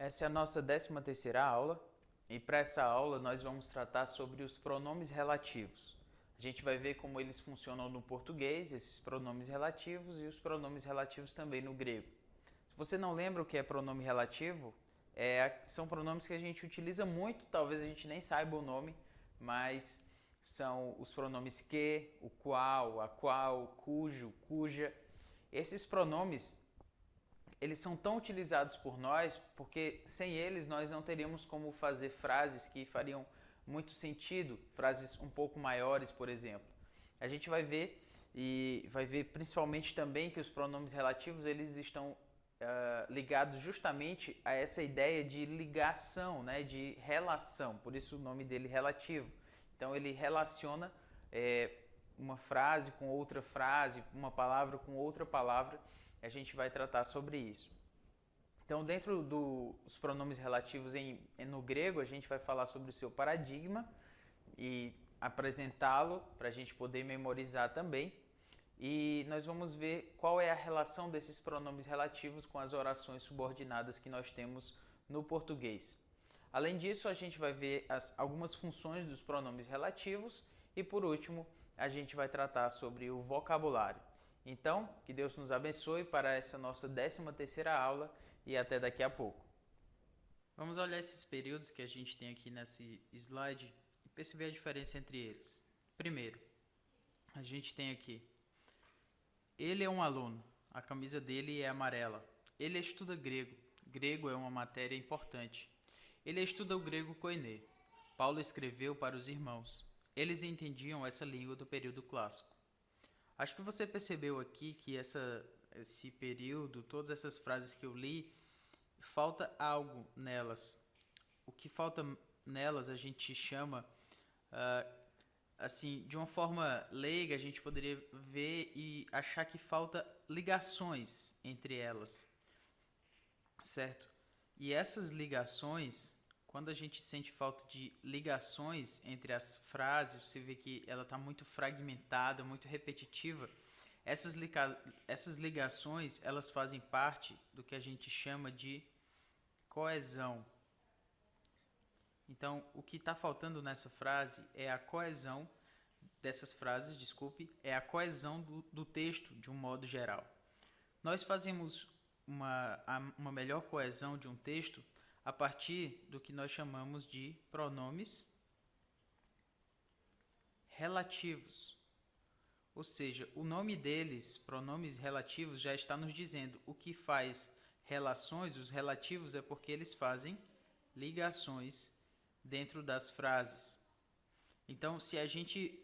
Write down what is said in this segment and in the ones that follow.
Essa é a nossa 13ª aula e para essa aula nós vamos tratar sobre os pronomes relativos. A gente vai ver como eles funcionam no português, esses pronomes relativos e os pronomes relativos também no grego. Se você não lembra o que é pronome relativo, são pronomes que a gente utiliza muito, talvez a gente nem saiba o nome, mas são os pronomes que, o qual, a qual, cujo, cuja. Esses pronomes eles são tão utilizados por nós porque sem eles nós não teríamos como fazer frases que fariam muito sentido, frases um pouco maiores, por exemplo. A gente vai ver e vai ver principalmente também que os pronomes relativos eles estão ligados justamente a essa ideia de ligação, né, de relação, por isso o nome dele relativo. Então ele relaciona uma frase com outra frase, uma palavra com outra palavra. A gente vai tratar sobre isso. Então, dentro dos pronomes relativos no grego, a gente vai falar sobre o seu paradigma e apresentá-lo para a gente poder memorizar também. E nós vamos ver qual é a relação desses pronomes relativos com as orações subordinadas que nós temos no português. Além disso, a gente vai ver algumas funções dos pronomes relativos e, por último, a gente vai tratar sobre o vocabulário. Então, que Deus nos abençoe para essa nossa 13ª aula e até daqui a pouco. Vamos olhar esses períodos que a gente tem aqui nesse slide e perceber a diferença entre eles. Primeiro, a gente tem aqui, ele é um aluno, a camisa dele é amarela. Ele estuda grego, grego é uma matéria importante. Ele estuda o grego koiné. Paulo escreveu para os irmãos. Eles entendiam essa língua do período clássico. Acho que você percebeu aqui que esse período, todas essas frases que eu li, falta algo nelas. O que falta nelas a gente chama, assim, de uma forma leiga, a gente poderia ver e achar que falta ligações entre elas, certo? E essas ligações, quando a gente sente falta de ligações entre as frases, você vê que ela está muito fragmentada, muito repetitiva. Essas ligações, elas fazem parte do que a gente chama de coesão. Então, o que está faltando nessa frase é a coesão dessas frases, é a coesão do texto de um modo geral. Nós fazemos uma melhor coesão de um texto a partir do que nós chamamos de pronomes relativos. Ou seja, o nome deles, pronomes relativos, já está nos dizendo o que faz relações, os relativos é porque eles fazem ligações dentro das frases. Então, se a gente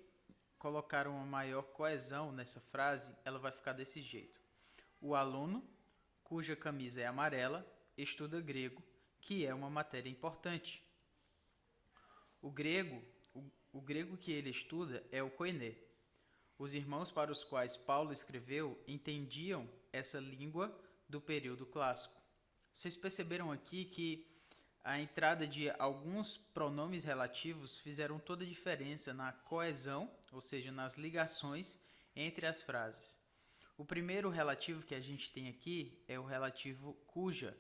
colocar uma maior coesão nessa frase, ela vai ficar desse jeito. O aluno, cuja camisa é amarela, estuda grego, que é uma matéria importante. O grego que ele estuda é o koiné. Os irmãos para os quais Paulo escreveu entendiam essa língua do período clássico. Vocês perceberam aqui que a entrada de alguns pronomes relativos fizeram toda a diferença na coesão, ou seja, nas ligações entre as frases. O primeiro relativo que a gente tem aqui é o relativo cuja.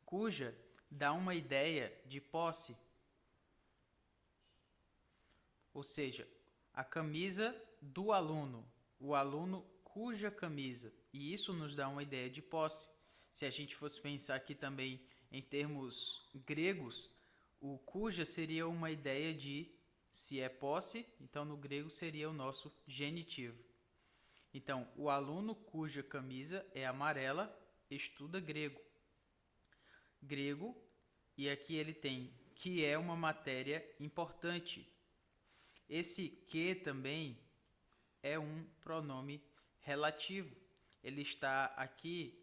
Cuja dá uma ideia de posse. Ou seja, a camisa do aluno, o aluno cuja camisa. E isso nos dá uma ideia de posse. Se a gente fosse pensar aqui também em termos gregos, o cuja seria uma ideia de se é posse, então no grego seria o nosso genitivo. Então, o aluno cuja camisa é amarela estuda grego. Grego, e aqui ele tem que é uma matéria importante. Esse que também é um pronome relativo. Ele está aqui,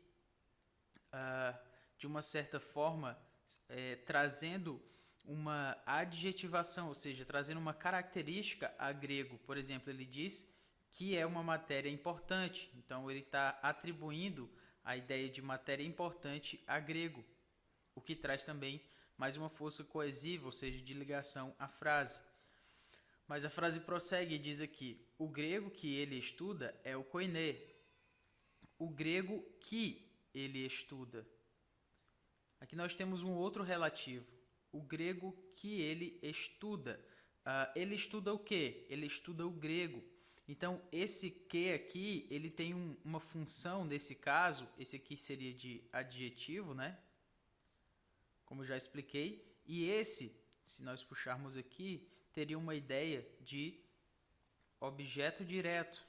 de uma certa forma, trazendo uma adjetivação, ou seja, trazendo uma característica a grego. Por exemplo, ele diz que é uma matéria importante. Então, ele está atribuindo a ideia de matéria importante a grego, o que traz também mais uma força coesiva, ou seja, de ligação à frase. Mas a frase prossegue e diz aqui, o grego que ele estuda é o koiné. O grego que ele estuda. Aqui nós temos um outro relativo, o grego que ele estuda. Ele estuda o quê? Ele estuda o grego. Então, esse que aqui, ele tem uma função, nesse caso, esse aqui seria de adjetivo, né? Como eu já expliquei. E esse, se nós puxarmos aqui, teria uma ideia de objeto direto.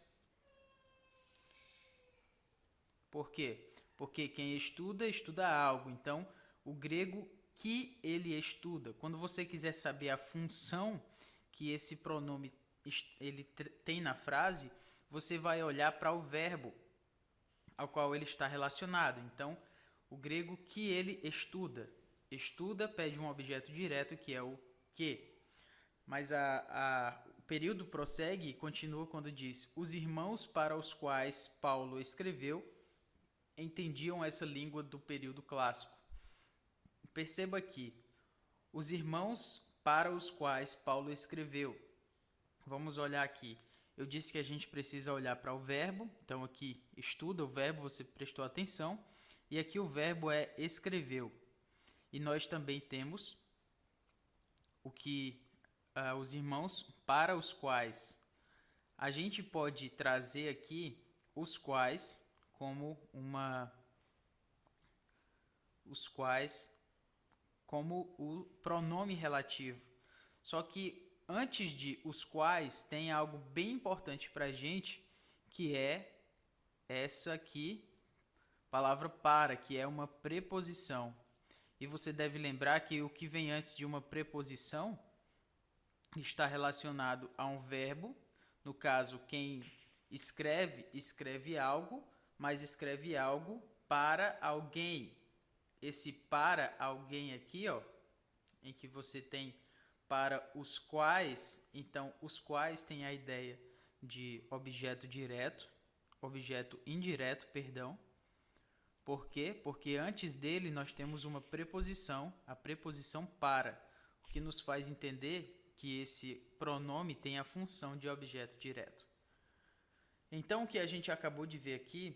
Por quê? Porque quem estuda, estuda algo. Então, o grego que ele estuda. Quando você quiser saber a função que esse pronome ele tem na frase, você vai olhar para o verbo ao qual ele está relacionado. Então, o grego que ele estuda. Estuda pede um objeto direto que é o que. Mas o período prossegue e continua quando diz: os irmãos para os quais Paulo escreveu entendiam essa língua do período clássico. Perceba aqui, os irmãos para os quais Paulo escreveu. Vamos olhar aqui. Eu disse que a gente precisa olhar para o verbo. Então aqui estuda o verbo, você prestou atenção. E aqui o verbo é escreveu. E nós também temos o que os irmãos para os quais. A gente pode trazer aqui os quais como o pronome relativo. Só que antes de os quais tem algo bem importante para a gente, que é essa aqui, palavra para, que é uma preposição. E você deve lembrar que o que vem antes de uma preposição está relacionado a um verbo. No caso, quem escreve, escreve algo, mas escreve algo para alguém. Esse para alguém aqui, ó, em que você tem para os quais, então os quais tem a ideia de objeto direto, objeto indireto, perdão. Por quê? Porque antes dele nós temos uma preposição, a preposição para, o que nos faz entender que esse pronome tem a função de objeto direto. Então, o que a gente acabou de ver aqui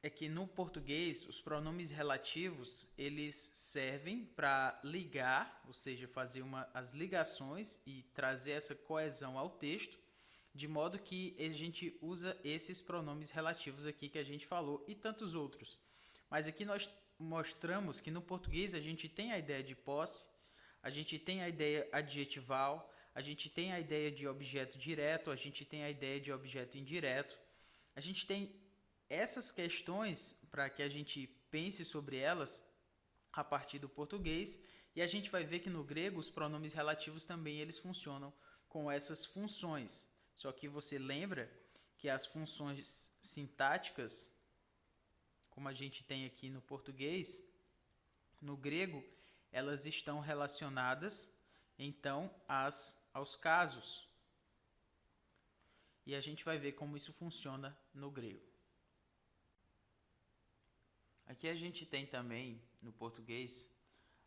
é que no português os pronomes relativos eles servem para ligar, ou seja, fazer as ligações e trazer essa coesão ao texto, de modo que a gente usa esses pronomes relativos aqui que a gente falou e tantos outros. Mas aqui nós mostramos que no português a gente tem a ideia de posse, a gente tem a ideia adjetival, a gente tem a ideia de objeto direto, a gente tem a ideia de objeto indireto. A gente tem essas questões para que a gente pense sobre elas a partir do português, e a gente vai ver que no grego os pronomes relativos também eles funcionam com essas funções. Só que você lembra que as funções sintáticas, como a gente tem aqui no português, no grego, elas estão relacionadas então aos casos. E a gente vai ver como isso funciona no grego. Aqui a gente tem também, no português,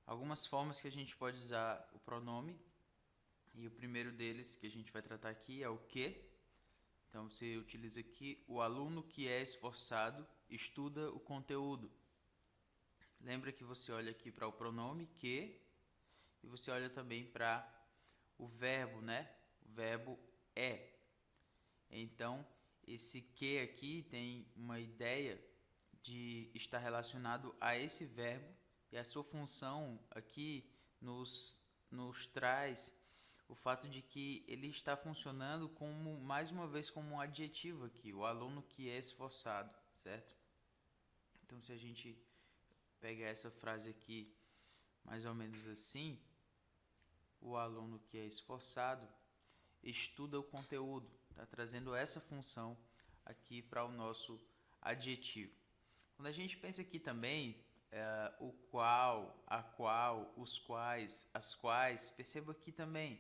algumas formas que a gente pode usar o pronome. E o primeiro deles que a gente vai tratar aqui é o que. Então você utiliza aqui o aluno que é esforçado, estuda o conteúdo. Lembra que você olha aqui para o pronome que e você olha também para o verbo, né? O verbo é. Então, esse que aqui tem uma ideia de estar relacionado a esse verbo e a sua função aqui nos traz o fato de que ele está funcionando como, mais uma vez, como um adjetivo aqui, o aluno que é esforçado, certo? Então, se a gente pegar essa frase aqui mais ou menos assim, o aluno que é esforçado estuda o conteúdo, está trazendo essa função aqui para o nosso adjetivo. Quando a gente pensa aqui também, o qual, a qual, os quais, as quais, perceba aqui também,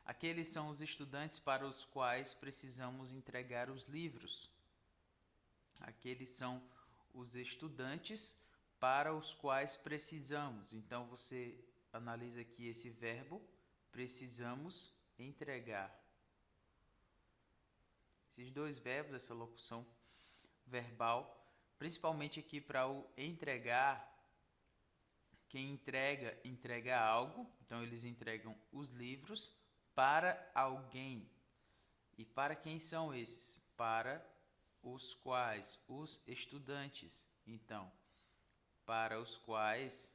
aqueles são os estudantes para os quais precisamos entregar os livros. Aqueles são os estudantes para os quais precisamos. Então você analisa aqui esse verbo, precisamos entregar. Esses dois verbos, essa locução verbal, principalmente aqui para o entregar, Quem entrega, entrega algo. Então eles entregam os livros para alguém. E para quem são esses? Para os quais? Os estudantes. Então, para os quais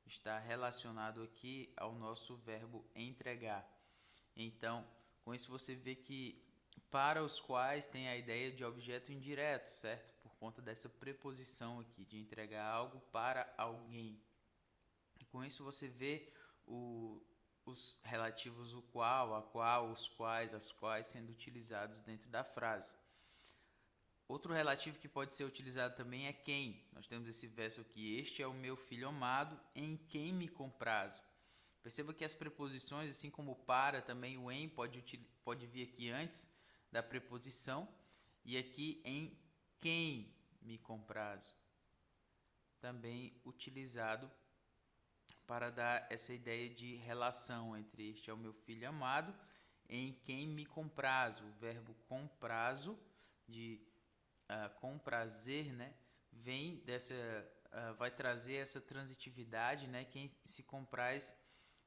está relacionado aqui ao nosso verbo entregar. Então, com isso você vê que para os quais tem a ideia de objeto indireto, certo? Por conta dessa preposição aqui, de entregar algo para alguém. Com isso você vê os relativos o qual, a qual, os quais, as quais sendo utilizados dentro da frase. Outro relativo que pode ser utilizado também é quem. Nós temos esse verso aqui: este é o meu filho amado, em quem me comprazo. Perceba que as preposições, assim como para, também o em pode vir aqui antes da preposição, e aqui em quem me comprazo, também utilizado para dar essa ideia de relação entre este é o meu filho amado, em quem me comprazo. O verbo comprazo, de com prazer, né, vem dessa, vai trazer essa transitividade, né, quem se compraz,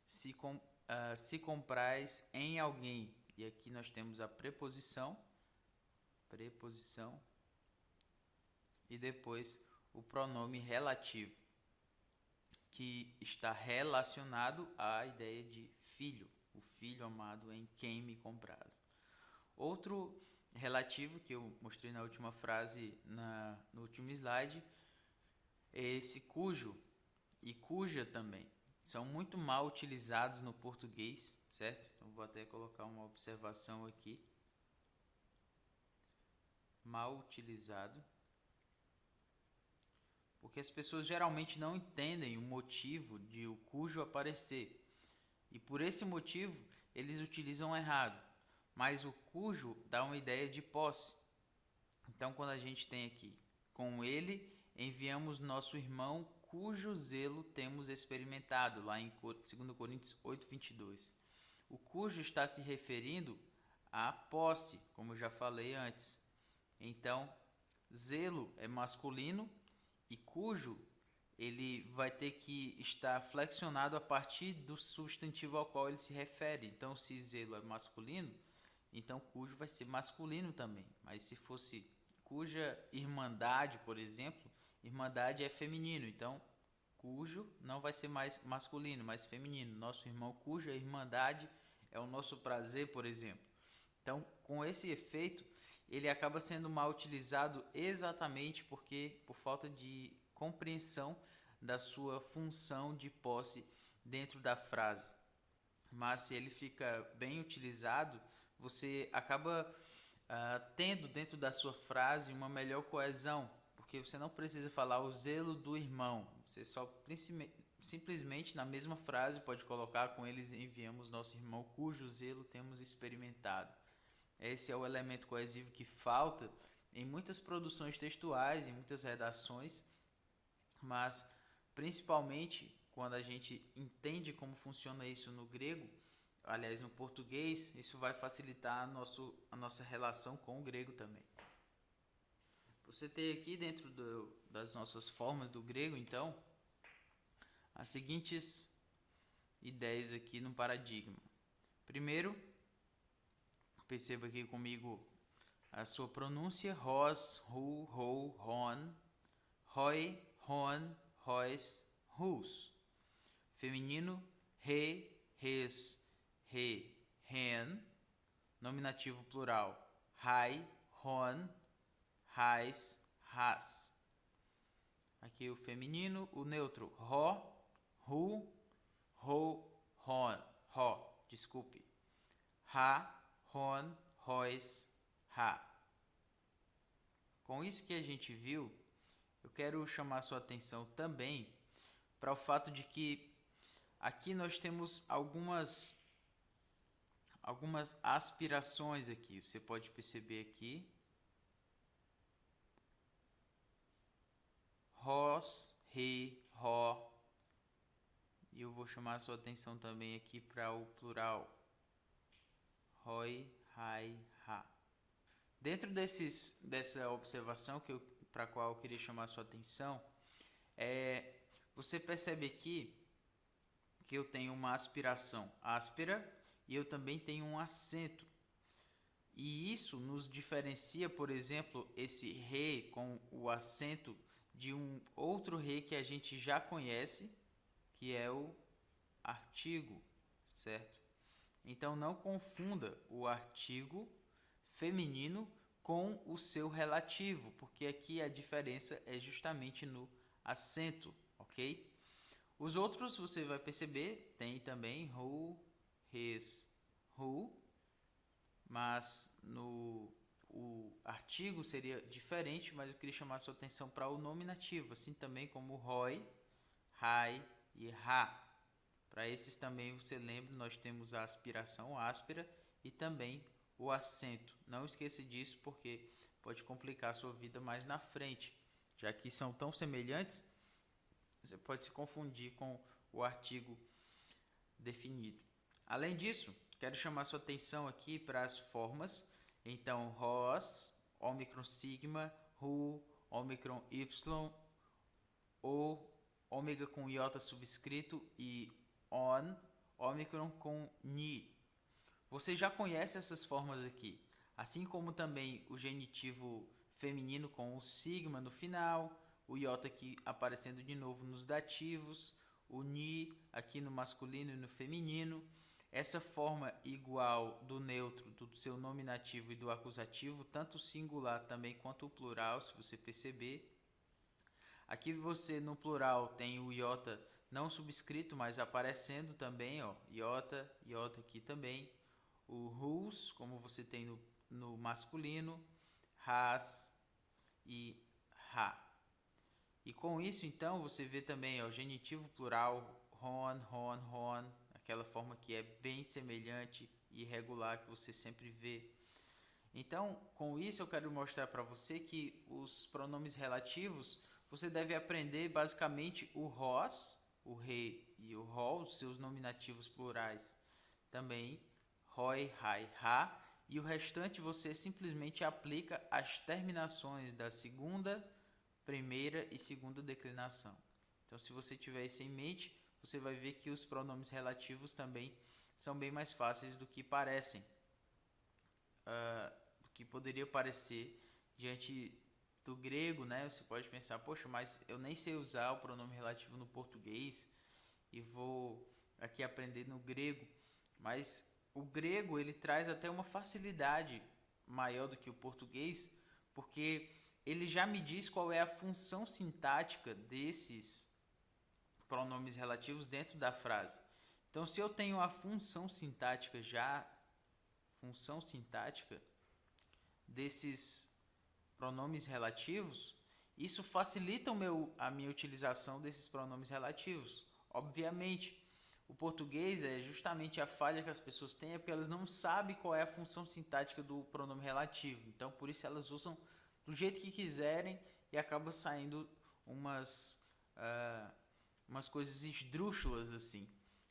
se compraz em alguém. E aqui nós temos a preposição, e depois o pronome relativo, que está relacionado à ideia de filho, o filho amado em quem me comprazo. Outro relativo que eu mostrei na última frase, no último slide, é esse cujo e cuja também. São muito mal utilizados no português, certo? Então vou até colocar uma observação aqui. Mal utilizado. Porque as pessoas geralmente não entendem o motivo de o cujo aparecer. E por esse motivo, eles utilizam errado. Mas o cujo dá uma ideia de posse. Então, quando a gente tem aqui, com ele enviamos nosso irmão, cujo zelo temos experimentado, lá em 2 Coríntios 8:22. O cujo está se referindo à posse, como eu já falei antes. Então, zelo é masculino e cujo ele vai ter que estar flexionado a partir do substantivo ao qual ele se refere. Então, se zelo é masculino, então cujo vai ser masculino também. Mas se fosse cuja irmandade, por exemplo, irmandade é feminino. Então, cujo não vai ser mais masculino, mas feminino. Nosso irmão cuja irmandade é o nosso prazer, por exemplo. Então, com esse efeito, ele acaba sendo mal utilizado exatamente porque por falta de compreensão da sua função de posse dentro da frase. Mas se ele fica bem utilizado, você acaba tendo dentro da sua frase uma melhor coesão, porque você não precisa falar o zelo do irmão, você só simplesmente na mesma frase pode colocar: com eles enviamos nosso irmão cujo zelo temos experimentado. Esse é o elemento coesivo que falta em muitas produções textuais, em muitas redações, mas principalmente quando a gente entende como funciona isso no grego, aliás, no português, isso vai facilitar a nossa relação com o grego também. Você tem aqui dentro das nossas formas do grego, então, as seguintes ideias aqui no paradigma. Primeiro, perceba aqui comigo a sua pronúncia: ros, hu, ho, hon, hoi, hon, hois, hus. Feminino: re, res, re, hen. Nominativo plural: hai, hon, hais, has. Aqui o feminino, o neutro: ro, hu, ho, hon, desculpe. Ha, hon, hois, ha. Com isso que a gente viu, eu quero chamar sua atenção também para o fato de que aqui nós temos algumas aspirações aqui. Você pode perceber aqui: ros, re, ro. E eu vou chamar a sua atenção também aqui para o plural: roi, hai, ha. Dentro dessa observação para a qual eu queria chamar a sua atenção, você percebe aqui que eu tenho uma aspiração áspera e eu também tenho um acento. E isso nos diferencia, por exemplo, esse re com o acento de um outro re que a gente já conhece, que é o artigo, certo? Então não confunda o artigo feminino com o seu relativo, porque aqui a diferença é justamente no acento, ok? Os outros você vai perceber, tem também who, his, who, mas o artigo seria diferente, mas eu queria chamar a sua atenção para o nominativo, assim também como Roy, Rai e Ra. Para esses também você lembra, nós temos a aspiração áspera e também o acento. Não esqueça disso porque pode complicar a sua vida mais na frente, já que são tão semelhantes, você pode se confundir com o artigo definido. Além disso, quero chamar sua atenção aqui para as formas. Então, ROS, ômicron sigma, Ru, ômicron y, O, ômega com iota subscrito e on, ômicron com ni. Você já conhece essas formas aqui, assim como também o genitivo feminino com o sigma no final, o iota aqui aparecendo de novo nos dativos, o ni aqui no masculino e no feminino. Essa forma igual do neutro, do seu nominativo e do acusativo, tanto o singular também quanto o plural, se você perceber. Aqui você no plural tem o iota não subscrito, mas aparecendo também, ó, iota, iota aqui também. O whos, como você tem no masculino, has e ha. E com isso, então, você vê também o genitivo plural, hon, hon, hon, aquela forma que é bem semelhante e regular que você sempre vê. Então, com isso, eu quero mostrar para você que os pronomes relativos, você deve aprender basicamente o ROS, o re e o RO, os seus nominativos plurais também, ROI, RAI, RA, e o restante você simplesmente aplica as terminações da segunda, primeira e segunda declinação. Então, se você tiver isso em mente, você vai ver que os pronomes relativos também são bem mais fáceis do que parecem, do que poderia parecer diante do grego, né? Você pode pensar, poxa, mas eu nem sei usar o pronome relativo no português e vou aqui aprender no grego. Mas o grego ele traz até uma facilidade maior do que o português, porque ele já me diz qual é a função sintática desses pronomes relativos dentro da frase. Então, se eu tenho a função sintática desses pronomes relativos, isso facilita a minha utilização desses pronomes relativos. Obviamente, o português é justamente a falha que as pessoas têm, é porque elas não sabem qual é a função sintática do pronome relativo. Então, por isso elas usam do jeito que quiserem e acaba saindo umas coisas esdrúxulas assim.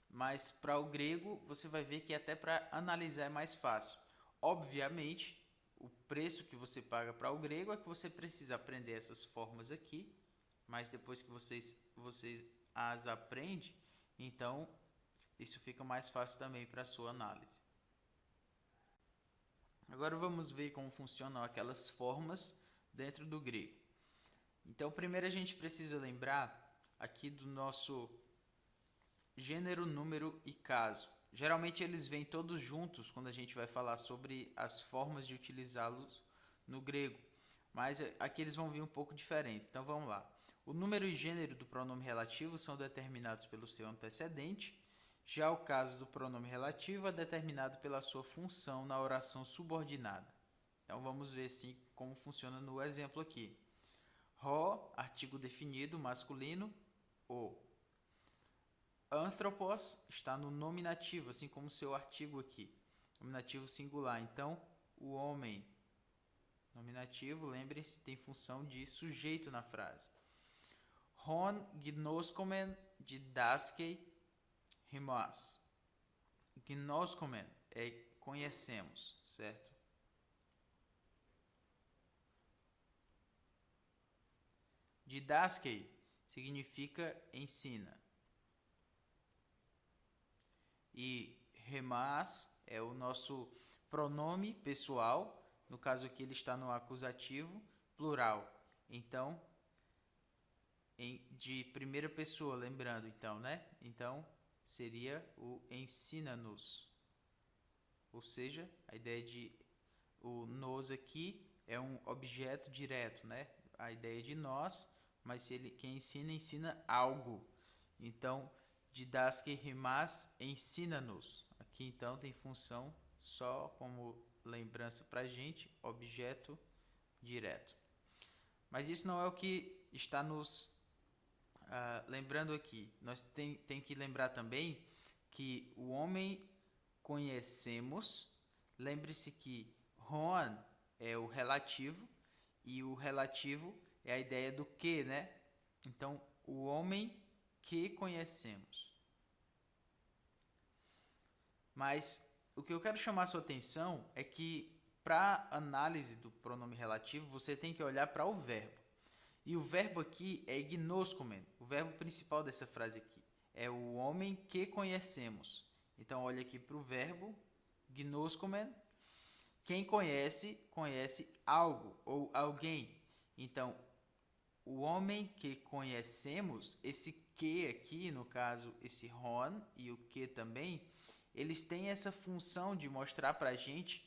Mas para o grego, você vai ver que até para analisar é mais fácil. Obviamente, o preço que você paga para o grego é que você precisa aprender essas formas aqui, mas depois que vocês as aprendem, então isso fica mais fácil também para a sua análise. Agora vamos ver como funcionam aquelas formas dentro do grego. Então, primeiro a gente precisa lembrar aqui do nosso gênero, número e caso. Geralmente eles vêm todos juntos quando a gente vai falar sobre as formas de utilizá-los no grego, mas aqui eles vão vir um pouco diferentes. Então vamos lá. O número e gênero do pronome relativo são determinados pelo seu antecedente. Já o caso do pronome relativo é determinado pela sua função na oração subordinada. Então vamos ver assim como funciona no exemplo aqui. Ro, artigo definido, masculino, o. Anthropos está no nominativo, assim como o seu artigo aqui. Nominativo singular. Então, o homem. Nominativo, lembrem-se, tem função de sujeito na frase. Hon gnoskomen didaskei rimos. Gnoskomen é conhecemos, certo? Didaskei significa ensina. E remas é o nosso pronome pessoal, no caso aqui ele está no acusativo plural. Então, de primeira pessoa, lembrando então, né? Então, seria o ensina-nos. Ou seja, a ideia de o nos aqui é um objeto direto, né? A ideia de nós, mas se ele, quem ensina, ensina algo. Então, didaske rimas, ensina-nos. Aqui então tem função só como lembrança para gente, objeto direto. Mas isso não é o que está nos lembrando aqui. Nós tem que lembrar também que o homem conhecemos. Lembre-se que Juan é o relativo e o relativo é a ideia do que, né? Então, o homem que conhecemos. Mas o que eu quero chamar a sua atenção é que para análise do pronome relativo, você tem que olhar para o verbo. E o verbo aqui é gnoskomen. O verbo principal dessa frase aqui é o homem que conhecemos. Então, olha aqui para o verbo gnoskomen. Quem conhece, conhece algo ou alguém. Então, o homem que conhecemos, esse que aqui, no caso, esse ron e o que também, eles têm essa função de mostrar para a gente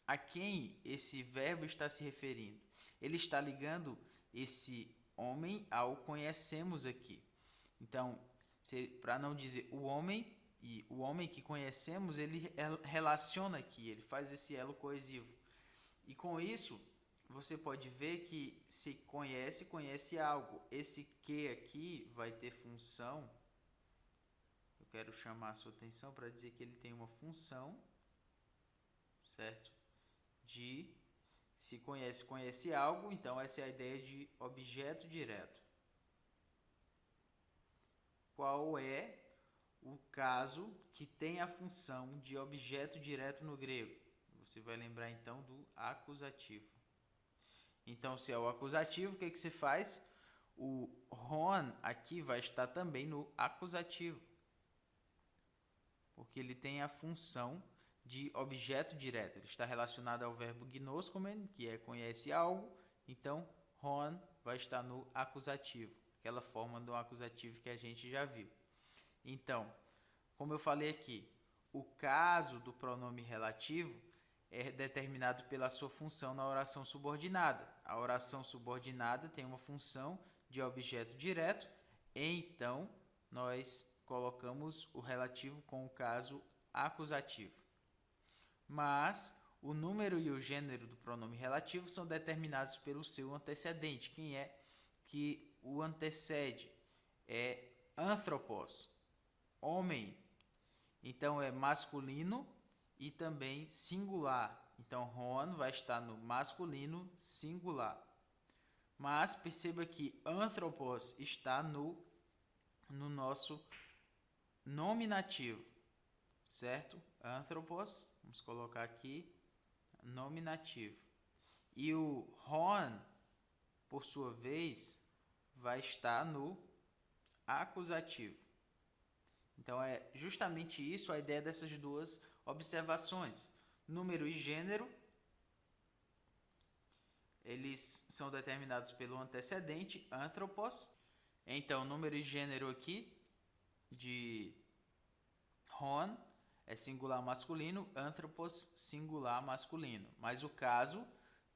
a quem esse verbo está se referindo. Ele está ligando esse homem ao conhecemos aqui. Então, para não dizer o homem, e o homem que conhecemos, ele relaciona aqui, ele faz esse elo coesivo. E com isso, você pode ver que se conhece, conhece algo. Esse que aqui vai ter função. Eu quero chamar a sua atenção para dizer que ele tem uma função, certo? De se conhece, conhece algo, então essa é a ideia de objeto direto. Qual é o caso que tem a função de objeto direto no grego? Você vai lembrar então do acusativo. Então, se é o acusativo, o que você faz? O ron aqui vai estar também no acusativo, porque ele tem a função de objeto direto. Ele está relacionado ao verbo gnoskomen, que é conhece algo. Então, ron vai estar no acusativo, aquela forma do acusativo que a gente já viu. Então, como eu falei aqui, o caso do pronome relativo é determinado pela sua função na oração subordinada. A oração subordinada tem uma função de objeto direto, então nós colocamos o relativo com o caso acusativo. Mas o número e o gênero do pronome relativo são determinados pelo seu antecedente. Quem é que o antecede? É anthropos, homem. Então é masculino e também singular. Então ron vai estar no masculino singular. Mas perceba que anthropos está no nosso nominativo, certo? Anthropos, vamos colocar aqui nominativo. E o ron, por sua vez, vai estar no acusativo. Então é justamente isso a ideia dessas duas observações. Número e gênero, eles são determinados pelo antecedente, anthropos. Então, número e gênero aqui de ron é singular masculino, anthropos singular masculino. Mas o caso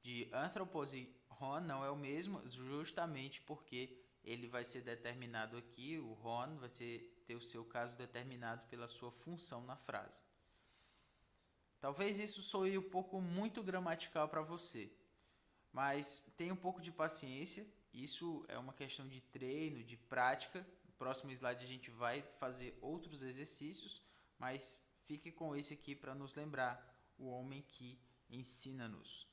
de anthropos e ron não é o mesmo, justamente porque ele vai ser determinado aqui, o ron vai ter o seu caso determinado pela sua função na frase. Talvez isso soe um pouco muito gramatical para você, mas tenha um pouco de paciência, isso é uma questão de treino, de prática. No próximo slide a gente vai fazer outros exercícios, mas fique com esse aqui para nos lembrar, o homem que ensina-nos,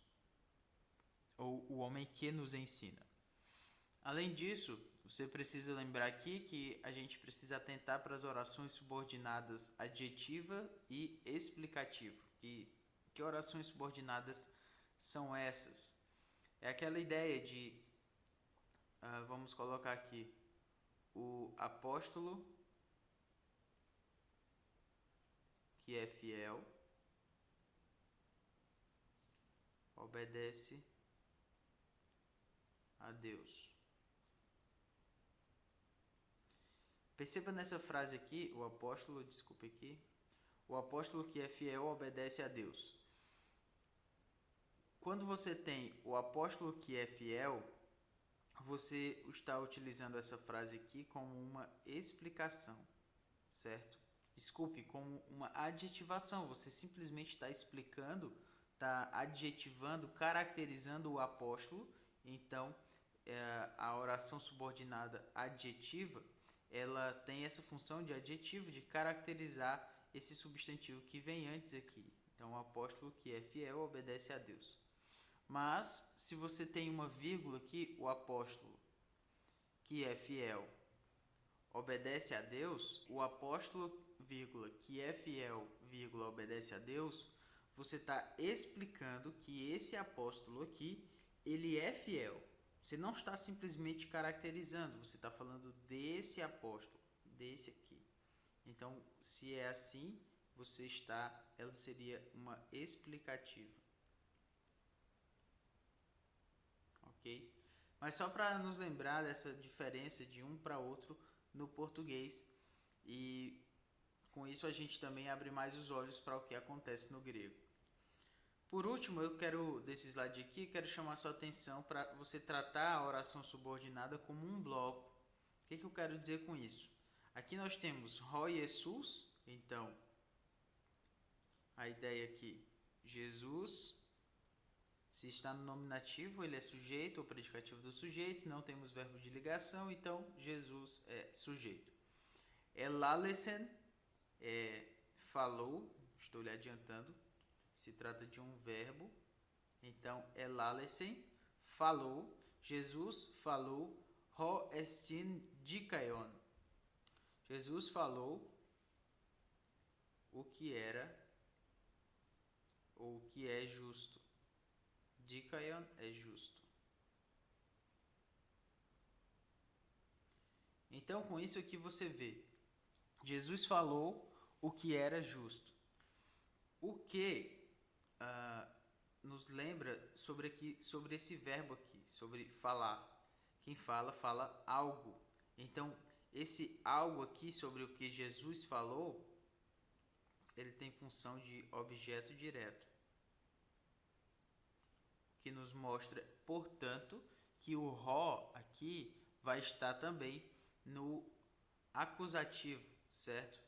ou o homem que nos ensina. Além disso, você precisa lembrar aqui que a gente precisa atentar para as orações subordinadas adjetiva e explicativa. Que orações subordinadas são essas? É aquela ideia de, vamos colocar aqui, o apóstolo que é fiel obedece a Deus. Perceba nessa frase aqui, o apóstolo que é fiel obedece a Deus. Quando você tem o apóstolo que é fiel, você está utilizando essa frase aqui como uma explicação, certo? Desculpe, como uma adjetivação. Você simplesmente está explicando, está adjetivando, caracterizando o apóstolo. Então, a oração subordinada adjetiva, ela tem essa função de adjetivo, de caracterizar esse substantivo que vem antes aqui. Então, o apóstolo que é fiel obedece a Deus. Mas, se você tem uma vírgula aqui, o apóstolo que é fiel obedece a Deus, o apóstolo, vírgula, que é fiel, vírgula, obedece a Deus, você está explicando que esse apóstolo aqui, ele é fiel. Você não está simplesmente caracterizando, você está falando desse apóstolo, desse aqui. Então, se é assim, ela seria uma explicativa. Ok? Mas só para nos lembrar dessa diferença de um para outro no português, e com isso a gente também abre mais os olhos para o que acontece no grego. Por último, desse slide aqui, quero chamar sua atenção para você tratar a oração subordinada como um bloco. O que eu quero dizer com isso? Aqui nós temos Ró Jesus, então a ideia aqui, Jesus, se está no nominativo, ele é sujeito ou predicativo do sujeito, não temos verbo de ligação, então Jesus é sujeito. Elalesen falou, estou lhe adiantando, se trata de um verbo, então elalesen falou, Jesus falou, ho estin dikaion. Jesus falou o que era ou o que é justo. Dikaion é justo. Então, com isso aqui você vê, Jesus falou o que era justo. O que nos lembra sobre esse verbo aqui, sobre falar. Quem fala, fala algo. Então, esse algo aqui sobre o que Jesus falou, ele tem função de objeto direto, que nos mostra, portanto, que o Ró aqui vai estar também no acusativo, certo?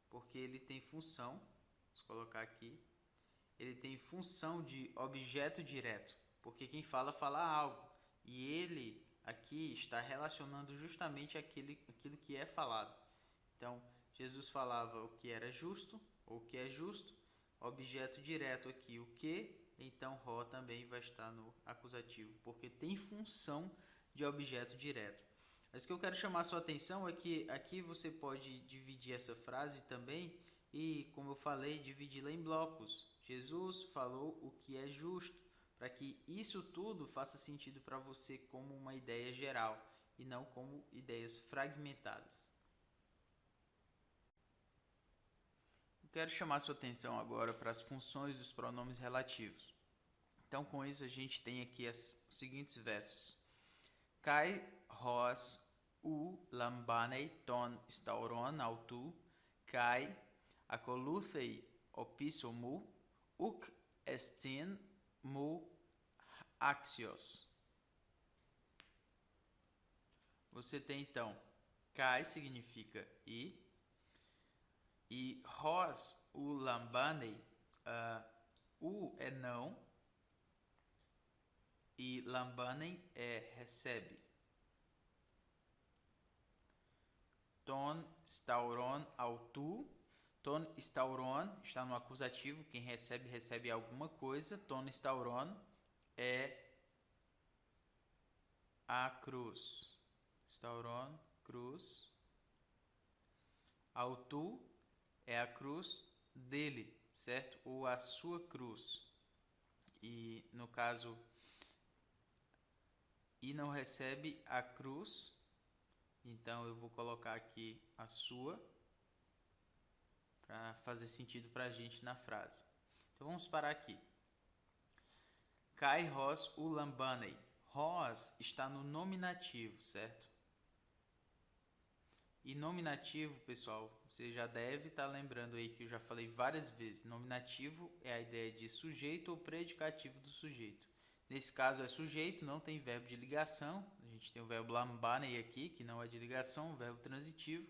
Porque ele tem função, vamos colocar aqui, ele tem função de objeto direto, porque quem fala, fala algo, e ele aqui está relacionando justamente aquilo que é falado. Então, Jesus falava o que era justo, ou o que é justo, objeto direto aqui, o que, então Ró também vai estar no acusativo, porque tem função de objeto direto. Mas o que eu quero chamar a sua atenção é que aqui você pode dividir essa frase também e, como eu falei, dividi-la em blocos. Jesus falou o que é justo, para que isso tudo faça sentido para você como uma ideia geral e não como ideias fragmentadas. Eu quero chamar a sua atenção agora para as funções dos pronomes relativos. Então, com isso, a gente tem aqui os seguintes versos. Kai hos lambanei ton stauron autu, kai akoluthei opisomu, uk estin mu axios. Você tem então, kai significa e hos lambanei, é não, e lambanem é recebe. Ton stauron autu. Ton stauron está no acusativo, quem recebe, recebe alguma coisa. Ton stauron é a cruz. Stauron, cruz. Autu é a cruz dele, certo? Ou a sua cruz. E no caso, e não recebe a cruz Então eu vou colocar aqui a sua para fazer sentido para a gente na frase. Então vamos parar aqui. Kai Ros Ulambanei. Ros está no nominativo, certo? E nominativo, pessoal, você já deve estar lembrando aí que eu já falei várias vezes. Nominativo é a ideia de sujeito ou predicativo do sujeito. Nesse caso é sujeito, não tem verbo de ligação. A gente tem o verbo lambanei aqui, que não é de ligação, o verbo transitivo.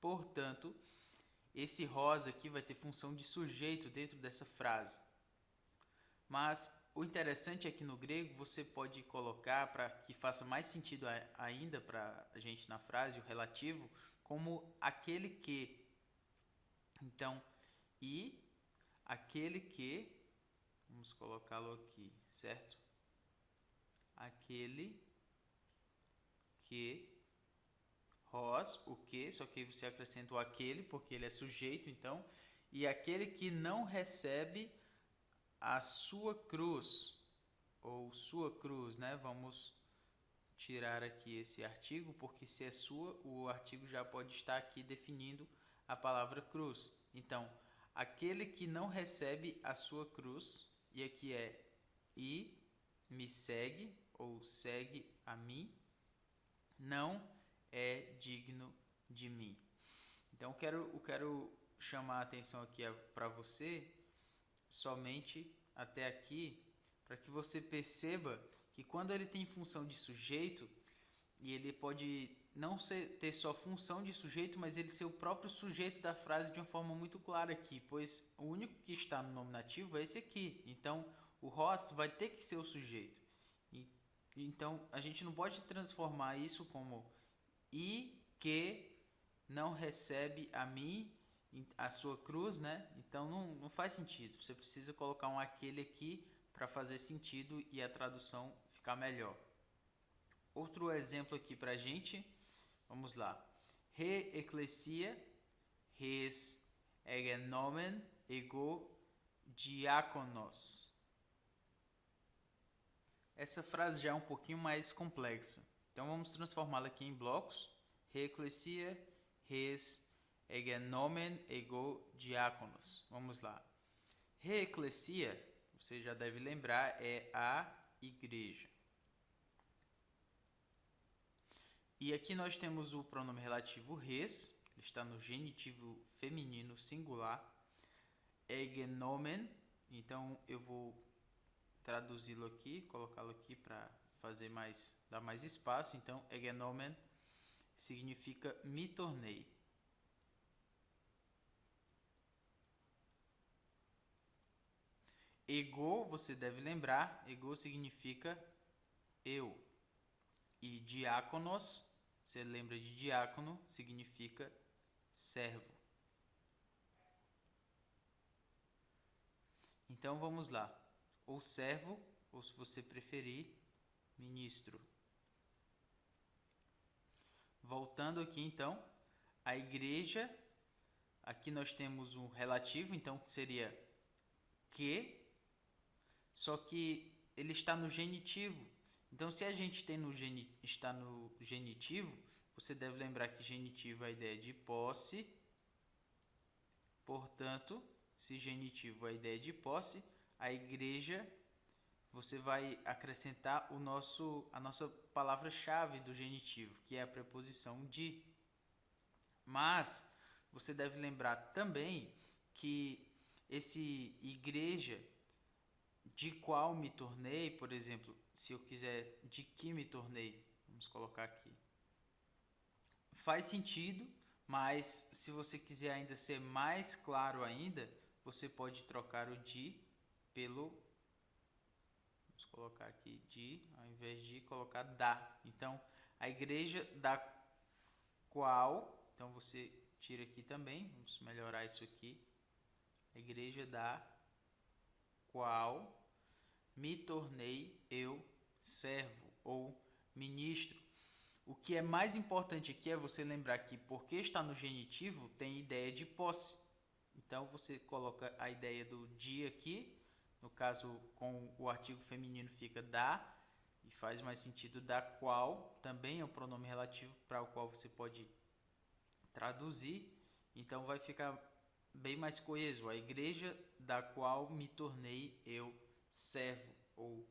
Portanto, esse Ros aqui vai ter função de sujeito dentro dessa frase. Mas o interessante é que no grego você pode colocar, para que faça mais sentido ainda para a gente na frase, o relativo, como aquele que. Então, e aquele que, vamos colocá-lo aqui, certo? Aquele que, Ros, o que, só que você acrescenta o aquele, porque ele é sujeito, então, e aquele que não recebe a sua cruz, ou sua cruz, né? Vamos tirar aqui esse artigo, porque se é sua, o artigo já pode estar aqui definindo a palavra cruz. Então, aquele que não recebe a sua cruz, e aqui é e me segue, ou segue a mim, não é digno de mim. Então, eu quero chamar a atenção aqui para você, somente até aqui, para que você perceba que quando ele tem função de sujeito, e ele pode não ter só função de sujeito, mas ele ser o próprio sujeito da frase de uma forma muito clara aqui, pois o único que está no nominativo é esse aqui. Então, o Ros vai ter que ser o sujeito. Então, a gente não pode transformar isso como e que não recebe a mim a sua cruz, né? Então não faz sentido. Você precisa colocar um aquele aqui para fazer sentido e a tradução ficar melhor. Outro exemplo aqui para a gente, vamos lá. Re ecclesia, res egenomen ego diáconos. Essa frase já é um pouquinho mais complexa. Então vamos transformá-la aqui em blocos. Re ecclesia, res egenomen ego diáconos. Vamos lá. Re ecclesia, você já deve lembrar, é a igreja. E aqui nós temos o pronome relativo res, ele está no genitivo feminino singular. Egenomen, então eu vou traduzi-lo aqui, colocá-lo aqui para dar mais espaço. Então, egenomen significa me tornei. Ego, você deve lembrar, ego significa eu. E diáconos, você lembra de diácono, significa servo. Então vamos lá. Ou servo, ou se você preferir, ministro. Voltando aqui então, a igreja, aqui nós temos um relativo, então que seria que, só que ele está no genitivo. Então, se a gente está no genitivo, você deve lembrar que genitivo é a ideia de posse. Portanto, se genitivo é a ideia de posse, a igreja, você vai acrescentar a nossa palavra-chave do genitivo, que é a preposição de. Mas você deve lembrar também que esse igreja de qual me tornei, por exemplo, se eu quiser de que me tornei, vamos colocar aqui. Faz sentido, mas se você quiser ainda ser mais claro ainda, você pode trocar o de pelo, vamos colocar aqui de, ao invés de colocar da. Então, a igreja da qual, então você tira aqui também, vamos melhorar isso aqui. A igreja da qual me tornei eu servo ou ministro. O que é mais importante aqui é você lembrar que porque está no genitivo tem ideia de posse. Então você coloca a ideia do de aqui, no caso com o artigo feminino fica da, e faz mais sentido. Da qual também é um pronome relativo para o qual você pode traduzir. Então vai ficar bem mais coeso. A igreja da qual me tornei eu servo ou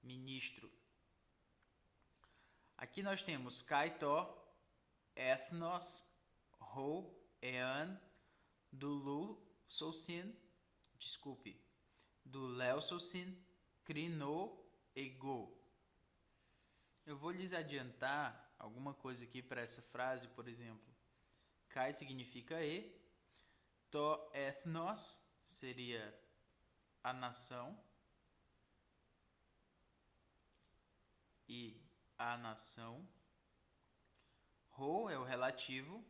ministro. Aqui nós temos kaito, ethnos, ho, ean, do lu, sosin, desculpe, do léo, sosin, crino, ego. Eu vou lhes adiantar alguma coisa aqui para essa frase, por exemplo. Kai significa e, to ethnos seria a nação, e a nação. Ho é o relativo,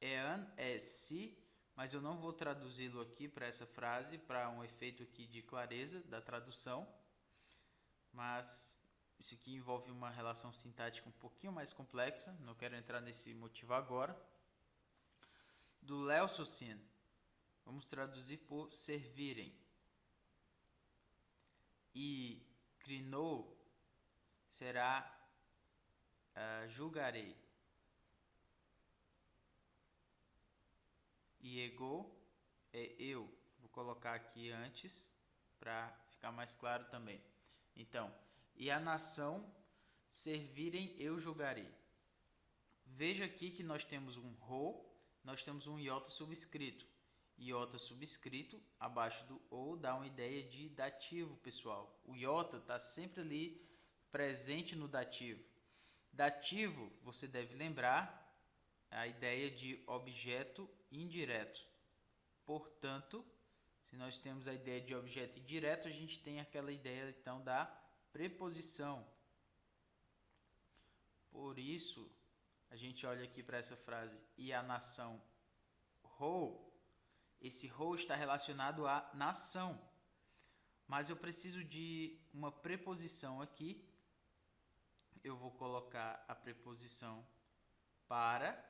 ean é se, mas eu não vou traduzi-lo aqui para essa frase, para um efeito aqui de clareza da tradução, mas isso aqui envolve uma relação sintática um pouquinho mais complexa, não quero entrar nesse motivo agora. Do léo sosin, vamos traduzir por servirem. E crinou será julgarei. E ego é eu. Vou colocar aqui antes para ficar mais claro também. Então, e a nação servirem eu julgarei. Veja aqui que nós temos um ro, nós temos um iota subscrito. Iota subscrito abaixo do ou dá uma ideia de dativo, pessoal. O iota está sempre ali presente no dativo. Dativo, você deve lembrar a ideia de objeto indireto. Portanto, se nós temos a ideia de objeto indireto, a gente tem aquela ideia então da preposição. Por isso, a gente olha aqui para essa frase, e a nação ro, esse ro está relacionado à nação. Mas eu preciso de uma preposição aqui. Eu vou colocar a preposição para.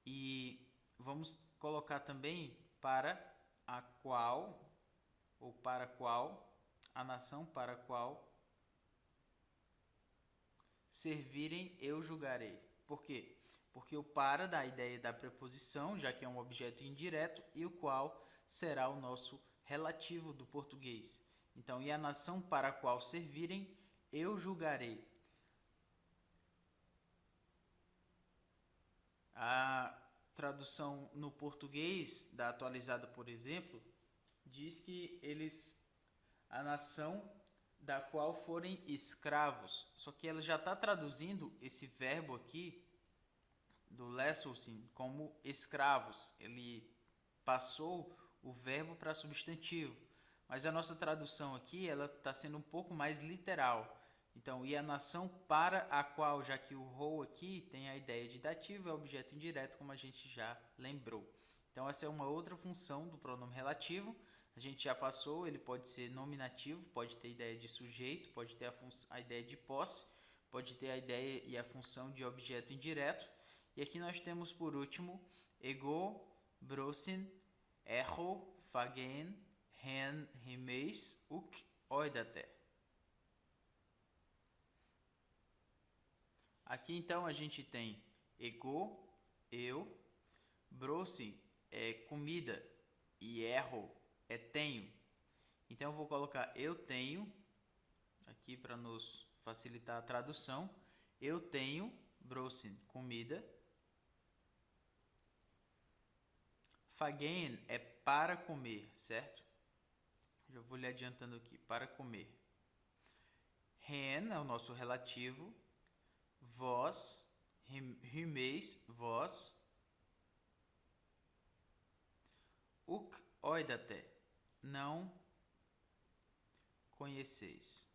E vamos colocar também para a qual, ou para qual, a nação para a qual servirem eu julgarei. Por quê? Porque o para dá a ideia da preposição, já que é um objeto indireto, e o qual será o nosso relativo do português. Então, e a nação para a qual servirem eu julgarei. A tradução no português da atualizada, por exemplo, diz que a nação da qual forem escravos. Só que ela já está traduzindo esse verbo aqui do lessosin como escravos. Ele passou o verbo para substantivo. Mas a nossa tradução aqui ela está sendo um pouco mais literal. Então, e a nação para a qual, já que o ro aqui tem a ideia de dativo, é objeto indireto, como a gente já lembrou. Então, essa é uma outra função do pronome relativo. A gente já passou, ele pode ser nominativo, pode ter a ideia de sujeito, pode ter a ideia de posse, pode ter a ideia e a função de objeto indireto. E aqui nós temos, por último, ego, brosin, erro, fagen, hen, rimeis, uk, oidate. Aqui então a gente tem ego, eu, brosin é comida e erro é tenho. Então eu vou colocar eu tenho, aqui para nos facilitar a tradução, eu tenho, brosin, comida. Fagen é para comer, certo? Já vou lhe adiantando aqui, para comer. Hen é o nosso relativo. Vós, rimeis, vós. Uk oidate, não conheceis.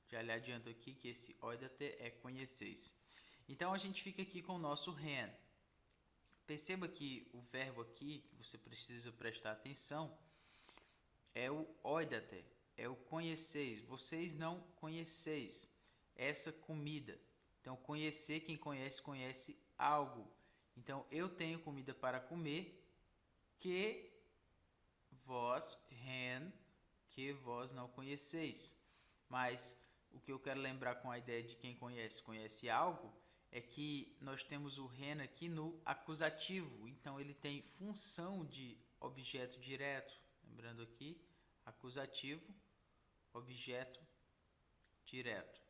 Já lhe adianto aqui que esse oidate é conheceis. Então a gente fica aqui com o nosso hen. Perceba que o verbo aqui, que você precisa prestar atenção, é o oidate, é o conheceis. Vocês não conheceis essa comida. Então, conhecer, quem conhece, conhece algo. Então, eu tenho comida para comer, que vós, hen, que vós não conheceis. Mas o que eu quero lembrar com a ideia de quem conhece algo, é que nós temos o REN aqui no acusativo, então ele tem função de objeto direto. Lembrando aqui, acusativo, objeto direto.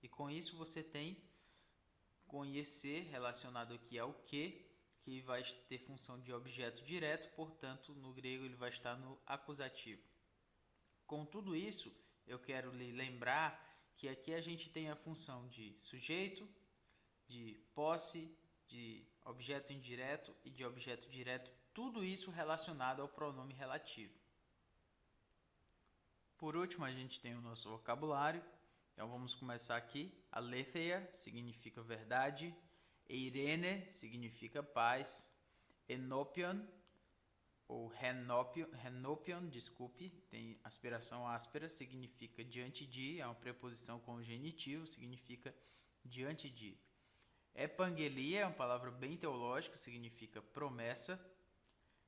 E com isso você tem conhecer relacionado aqui ao que vai ter função de objeto direto, portanto, no grego ele vai estar no acusativo. Com tudo isso, eu quero lhe lembrar que aqui a gente tem a função de sujeito, de posse, de objeto indireto e de objeto direto, tudo isso relacionado ao pronome relativo. Por último, a gente tem o nosso vocabulário. Então vamos começar aqui. Aletheia significa verdade, eirene significa paz, enopion ou renopion, desculpe, tem aspiração áspera, significa diante de, é uma preposição com o genitivo, significa diante de. Epangelia é uma palavra bem teológica, significa promessa.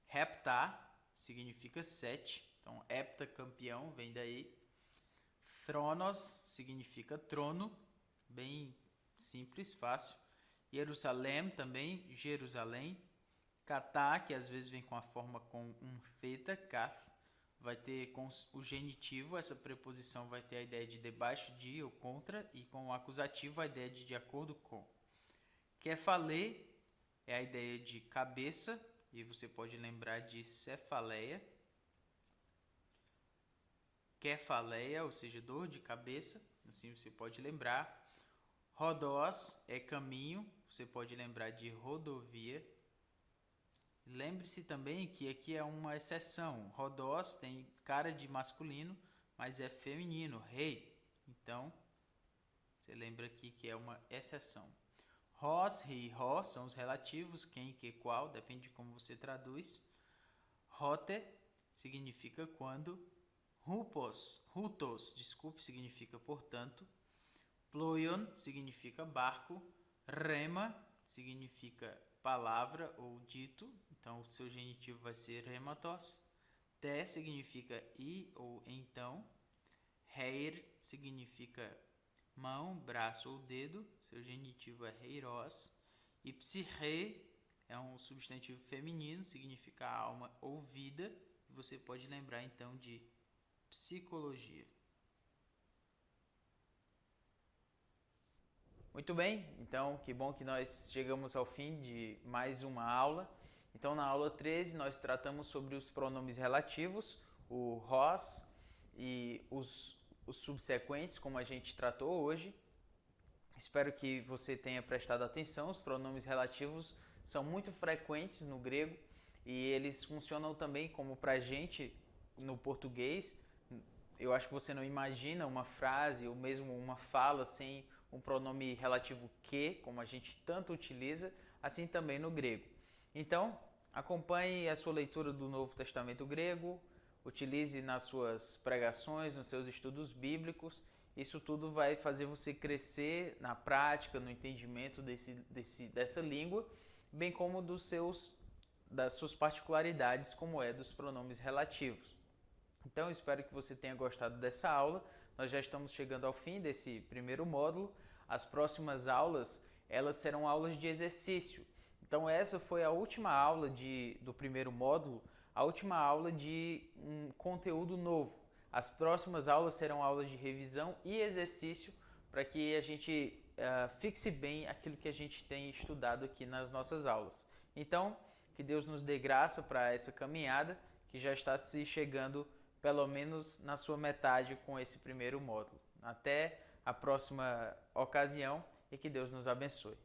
Heptá significa 7, então hepta, campeão, vem daí. Thronos significa trono, bem simples, fácil. Jerusalém também, Jerusalém. Katá, que às vezes vem com a forma com um theta, kath, vai ter com o genitivo, essa preposição vai ter a ideia de debaixo de ou contra, e com o acusativo a ideia de acordo com. Kefalê é a ideia de cabeça, e você pode lembrar de cefaleia. Kefaleia, ou seja, dor de cabeça, assim você pode lembrar. Rodós é caminho, você pode lembrar de rodovia. Lembre-se também que aqui é uma exceção. Rodós tem cara de masculino, mas é feminino, rei. Então, você lembra aqui que é uma exceção. Rós, ri, ró são os relativos, quem, que, qual, depende de como você traduz. Rote significa quando. Rutos, desculpe, significa portanto. Ploion significa barco. Rema significa palavra ou dito, então o seu genitivo vai ser rematos. Te significa e ou então. Heir significa mão, braço ou dedo, seu genitivo é heiros. E psiche é um substantivo feminino, significa alma ou vida, você pode lembrar então de psicologia. Muito bem, então que bom que nós chegamos ao fim de mais uma aula. Então na aula 13 nós tratamos sobre os pronomes relativos, o ROS e os subsequentes, como a gente tratou hoje. Espero que você tenha prestado atenção, os pronomes relativos são muito frequentes no grego e eles funcionam também como pra gente no português. Eu acho que você não imagina uma frase ou mesmo uma fala sem um pronome relativo que, como a gente tanto utiliza, assim também no grego. Então, acompanhe a sua leitura do Novo Testamento grego, utilize nas suas pregações, nos seus estudos bíblicos. Isso tudo vai fazer você crescer na prática, no entendimento dessa língua, bem como das suas particularidades, como é dos pronomes relativos. Então, espero que você tenha gostado dessa aula. Nós já estamos chegando ao fim desse primeiro módulo. As próximas aulas, elas serão aulas de exercício. Então, essa foi a última aula do primeiro módulo, a última aula de um conteúdo novo. As próximas aulas serão aulas de revisão e exercício para que a gente fixe bem aquilo que a gente tem estudado aqui nas nossas aulas. Então, que Deus nos dê graça para essa caminhada que já está se chegando pelo menos na sua metade com esse primeiro módulo. Até a próxima ocasião e que Deus nos abençoe.